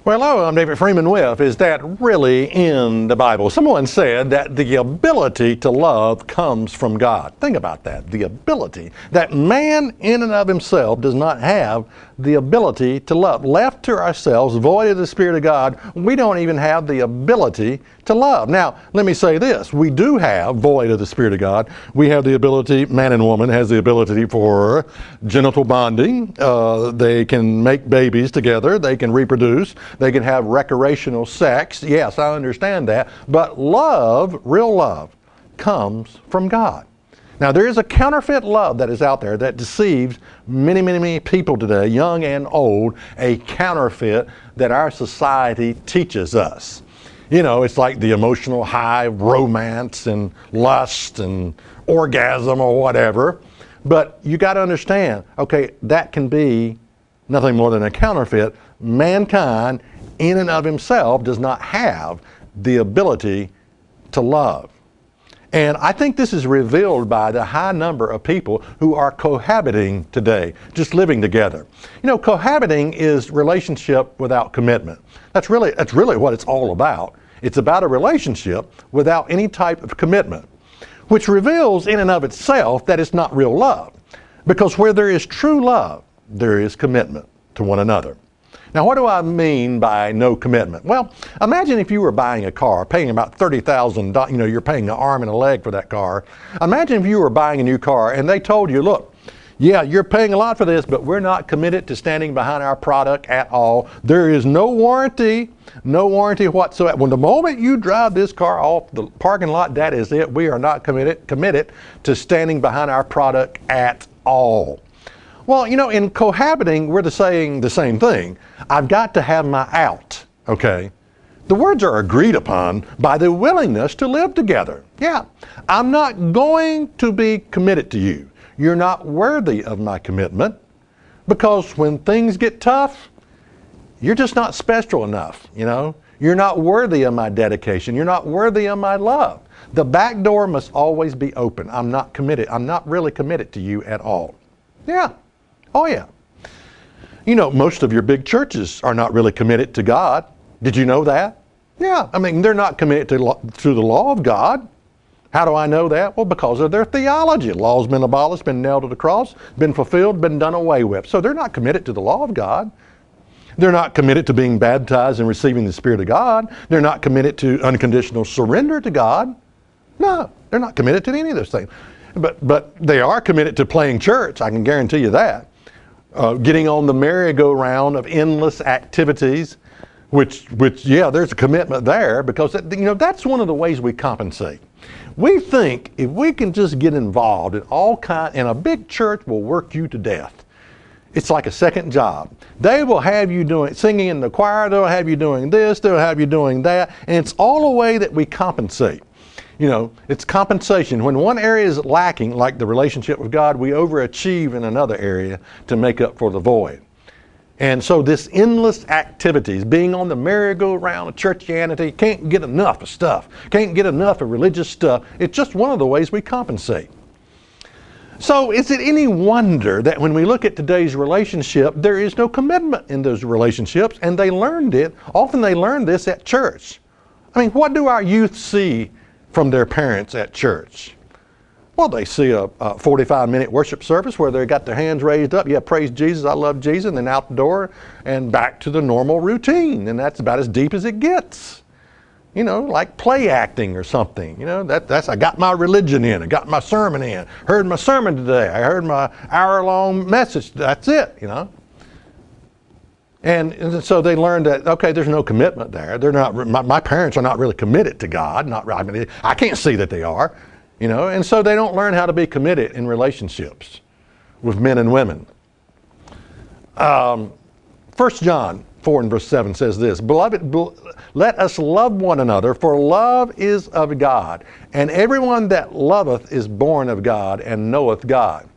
Well, hello, I'm David Freeman with Is That Really in the Bible? Someone said that the ability to love comes from God. Think about that, the ability. That man in and of himself does not have the ability to love. Left to ourselves, void of the Spirit of God, we don't even have the ability to love. Now, let me say this. We do have, void of the Spirit of God, we have the ability, man and woman has the ability for genital bonding. They can make babies together. They can reproduce. They can have recreational sex. Yes, I understand that. But love, real love, comes from God. Now, there is a counterfeit love that is out there that deceives many people today, young and old, a counterfeit that our society teaches us. You know, it's like the emotional high of romance and lust and orgasm or whatever. But you got to understand, okay, that can be nothing more than a counterfeit. Mankind, in and of himself, does not have the ability to love. And I think this is revealed by the high number of people who are cohabiting today, just living together. You know, cohabiting is relationship without commitment. That's really what it's all about. It's about a relationship without any type of commitment, which reveals in and of itself that it's not real love. Because where there is true love, there is commitment to one another. Now, what do I mean by no commitment? Well, imagine if you were buying a car, paying about $30,000, you know, you're paying an arm and a leg for that car. Imagine if you were buying a new car and they told you, look, yeah, you're paying a lot for this, but we're not committed to standing behind our product at all. There is no warranty whatsoever. When the moment you drive this car off the parking lot, that is it. We are not committed to standing behind our product at all. Well, you know, in cohabiting, we're saying the same thing. I've got to have my out, okay? The words are agreed upon by the willingness to live together. Yeah, I'm not going to be committed to you. You're not worthy of my commitment, because when things get tough, you're just not special enough, you know? You're not worthy of my dedication. You're not worthy of my love. The back door must always be open. I'm not committed. I'm not really committed to you at all. Yeah. Oh, yeah. You know, most of your big churches are not really committed to God. Did you know that? Yeah. I mean, they're not committed to the law of God. How do I know that? Well, because of their theology. Law's been abolished, been nailed to the cross, been fulfilled, been done away with. So they're not committed to the law of God. They're not committed to being baptized and receiving the Spirit of God. They're not committed to unconditional surrender to God. No, they're not committed to any of those things. But they are committed to playing church, I can guarantee you that. Getting on the merry-go-round of endless activities, which yeah, there's a commitment there, because you know, that's one of the ways we compensate. We think if we can just get involved in and a big church will work you to death. It's like a second job. They will have you singing in the choir, they'll have you doing this, they'll have you doing that, and it's all a way that we compensate. You know, it's compensation. When one area is lacking, like the relationship with God, we overachieve in another area to make up for the void. And so this endless activities, being on the merry-go-round of churchianity, can't get enough of stuff, can't get enough of religious stuff. It's just one of the ways we compensate. So is it any wonder that when we look at today's relationship, there is no commitment in those relationships, and often they learned this at church. I mean, what do our youth see from their parents at church? Well, they see a 45-minute worship service where they got their hands raised up. Yeah, praise Jesus, I love Jesus, and then out the door and back to the normal routine. And that's about as deep as it gets. You know, like play acting or something. You know, that's I got my religion in, I got my sermon in, heard my sermon today, I heard my hour-long message. That's it, you know. And so they learned that, okay, there's no commitment there. They're not. My parents are not really committed to God. I mean, I can't see that they are, you know. And so they don't learn how to be committed in relationships with men and women. 1 John 4 and verse 7 says this: Beloved, let us love one another, for love is of God, and everyone that loveth is born of God and knoweth God.